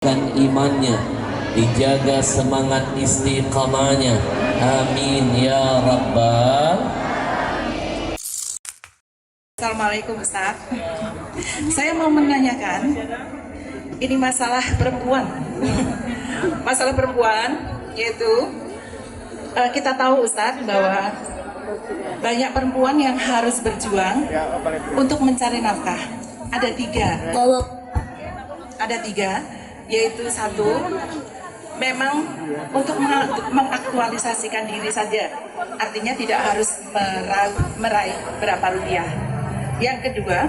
imannya, dijaga semangat istiqamahnya. Amin ya rabbal. Assalamualaikum Ustaz. Saya mau menanyakan, ini masalah perempuan. Masalah perempuan yaitu kita tahu Ustaz bahwa banyak perempuan yang harus berjuang untuk mencari nafkah. Ada tiga, yaitu satu, memang untuk mengaktualisasikan diri saja, artinya tidak harus meraih berapa rupiah. Yang kedua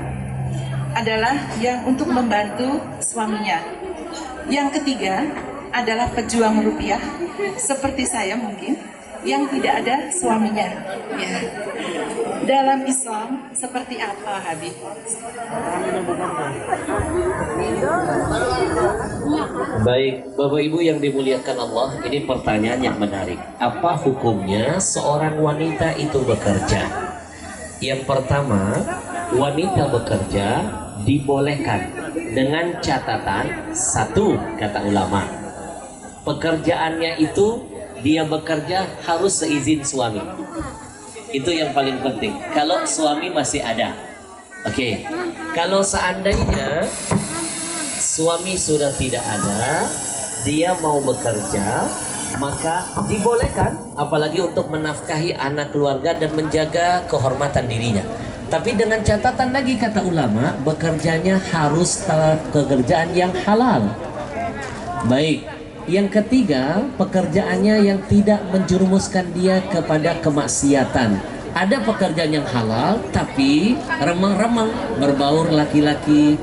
adalah yang untuk membantu suaminya. Yang ketiga adalah pejuang rupiah seperti saya mungkin yang tidak ada suaminya. Ya. Dalam Islam seperti apa, Habib? Baik, Bapak Ibu yang dimuliakan Allah, ini pertanyaan yang menarik. Apa hukumnya seorang wanita itu bekerja? Yang pertama, wanita bekerja dibolehkan dengan catatan satu, kata ulama, pekerjaannya itu dia bekerja harus seizin suami. Itu yang paling penting. Kalau suami masih ada, oke. Kalau seandainya suami sudah tidak ada, dia mau bekerja, maka dibolehkan, apalagi untuk menafkahi anak keluarga dan menjaga kehormatan dirinya. Tapi dengan catatan lagi, kata ulama, bekerjanya harus pekerjaan yang halal. Baik. Yang ketiga, pekerjaannya yang tidak menjerumuskan dia kepada kemaksiatan. Ada pekerjaan yang halal tapi remang-remang, berbaur laki-laki,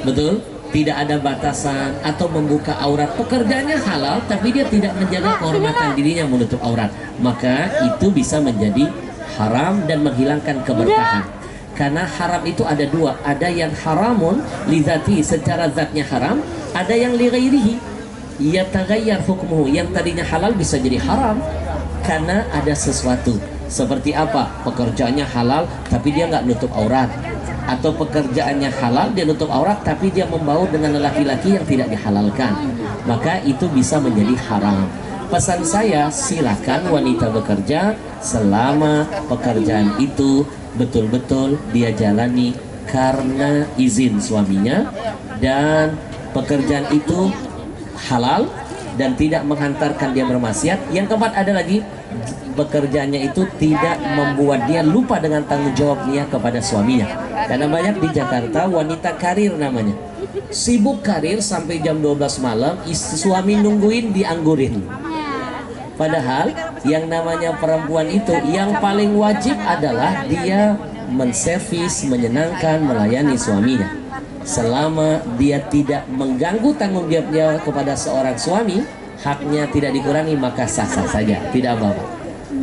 betul? Tidak ada batasan atau membuka aurat. Pekerjaannya halal tapi dia tidak menjaga kehormatan dirinya menutup aurat. Maka itu bisa menjadi haram dan menghilangkan keberkahan. Karena haram itu ada dua. Ada yang haramun li dzati, secara zatnya haram. Ada yang li ghairihi, yataghayyar hukmuhu, yang tadinya halal bisa jadi haram karena ada sesuatu. Seperti apa? Pekerjaannya halal tapi dia nggak nutup aurat, atau pekerjaannya halal dia nutup aurat tapi dia membaur dengan laki-laki yang tidak dihalalkan, maka itu bisa menjadi haram. Pesan saya, silakan wanita bekerja selama pekerjaan itu betul-betul dia jalani karena izin suaminya dan pekerjaan itu halal dan tidak menghantarkan dia bermaksiat. Yang keempat ada lagi, pekerjaannya itu tidak membuat dia lupa dengan tanggung jawabnya kepada suaminya. Karena banyak di Jakarta wanita karir namanya, sibuk karir sampai jam 12 malam, suami nungguin dianggurin. Padahal yang namanya perempuan itu yang paling wajib adalah dia menservis, menyenangkan, melayani suaminya. Selama dia tidak mengganggu tanggung jawabnya kepada seorang suami, haknya tidak dikurangi, maka sah-sah saja, tidak apa-apa.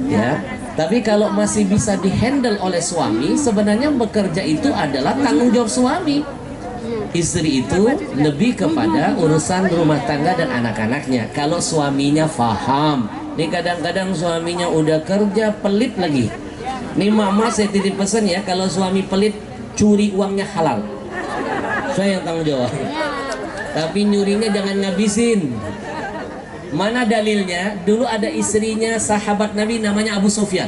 Ya. Tapi kalau masih bisa dihandle oleh suami, sebenarnya bekerja itu adalah tanggung jawab suami. Istri itu lebih kepada urusan rumah tangga dan anak-anaknya. Kalau suaminya faham, nih kadang-kadang suaminya udah kerja pelit lagi. Nih mama, saya titip pesan ya, kalau suami pelit, curi uangnya halal. Saya yang tanggung jawab. Tapi nyurinya jangan ngabisin. Mana dalilnya? Dulu ada istrinya sahabat Nabi namanya Abu Sufyan.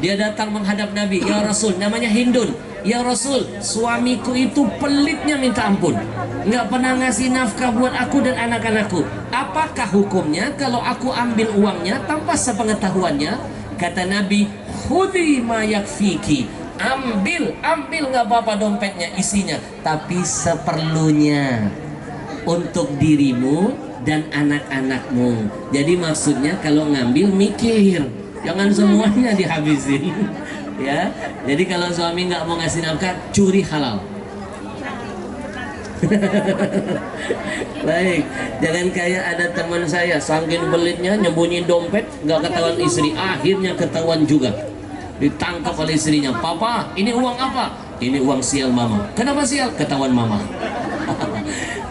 Dia datang menghadap Nabi, ya Rasul, namanya Hindun. Ya Rasul, suamiku itu pelitnya minta ampun, nggak pernah ngasih nafkah buat aku dan anak-anakku. Apakah hukumnya kalau aku ambil uangnya tanpa sepengetahuannya? Kata Nabi, khudhi ma yakfiki. Ambil nggak apa-apa dompetnya isinya, tapi seperlunya untuk dirimu dan anak-anakmu. Jadi maksudnya kalau ngambil mikir, jangan semuanya dihabisin. Ya, jadi kalau suami nggak mau ngasih nafkah, curi halal. Baik, jangan kayak ada teman saya saking belitnya nyembunyi dompet, nggak ketahuan istri, akhirnya ketahuan juga. Ditangkap oleh istrinya. Papa, ini uang apa? Ini uang sial mama. Kenapa sial? Ketahuan mama.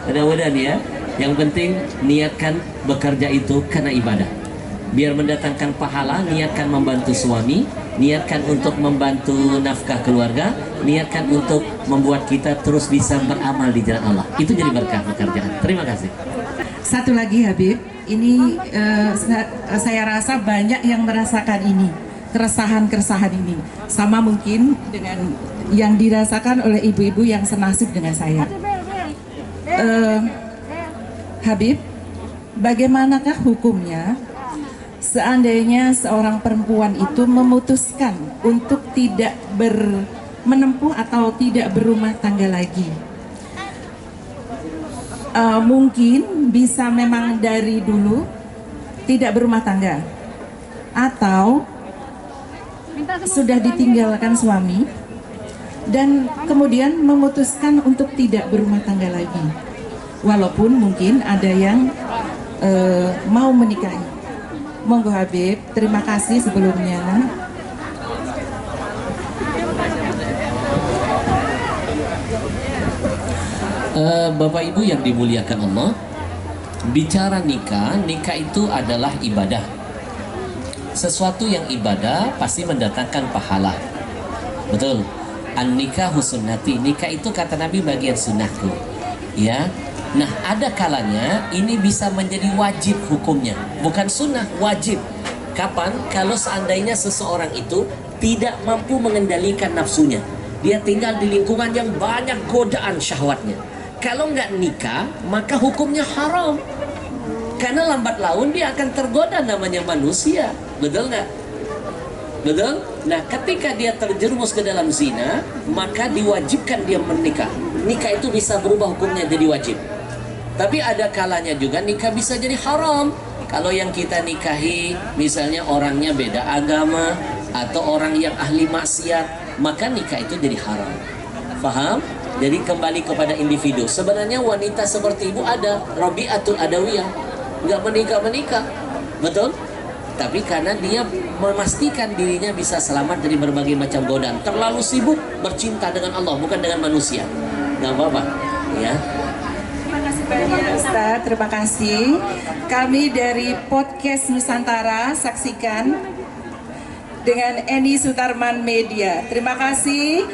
Mudah-mudahan ya. Yang penting niatkan bekerja itu karena ibadah. Biar mendatangkan pahala, niatkan membantu suami. niatkan untuk membantu nafkah keluarga, niatkan untuk membuat kita terus bisa beramal di jalan Allah. Itu jadi berkah pekerjaan. Terima kasih. Satu lagi Habib, ini saya rasa banyak yang merasakan ini, keresahan ini. Sama mungkin dengan yang dirasakan oleh ibu-ibu yang senasib dengan saya. Habib, bagaimanakah hukumnya seandainya seorang perempuan itu memutuskan untuk tidak menempuh atau tidak berumah tangga lagi? Mungkin bisa memang dari dulu tidak berumah tangga, atau sudah ditinggalkan suami dan kemudian memutuskan untuk tidak berumah tangga lagi, walaupun mungkin ada yang mau menikahi. Monggo Habib, terima kasih sebelumnya. Bapak Ibu yang dimuliakan Allah, bicara nikah itu adalah ibadah. Sesuatu yang ibadah pasti mendatangkan pahala. Betul. An-nikahu sunnati, nikah itu kata Nabi bagian sunnahku. Ya. Nah, ada kalanya ini bisa menjadi wajib hukumnya, bukan sunnah, wajib. Kapan? Kalau seandainya seseorang itu tidak mampu mengendalikan nafsunya, dia tinggal di lingkungan yang banyak godaan syahwatnya. Kalau nggak nikah, maka hukumnya haram. Karena lambat laun dia akan tergoda, namanya manusia. Betul nggak? Betul? Nah, ketika dia terjerumus ke dalam zina, maka diwajibkan dia menikah. Nikah itu bisa berubah hukumnya jadi wajib. Tapi ada kalanya juga nikah bisa jadi haram. Kalau yang kita nikahi, misalnya orangnya beda agama, atau orang yang ahli maksiat, maka nikah itu jadi haram. Faham? Jadi kembali kepada individu. Sebenarnya wanita seperti ibu ada, Rabi'atul Adawiyah, nggak menikah. Betul? Tapi karena dia memastikan dirinya bisa selamat dari berbagai macam godaan, terlalu sibuk bercinta dengan Allah, bukan dengan manusia. Nggak apa-apa, ya. Terima kasih banyak Ustaz, terima kasih. Kami dari Podcast Nusantara saksikan dengan Eni Sutarman Media. Terima kasih.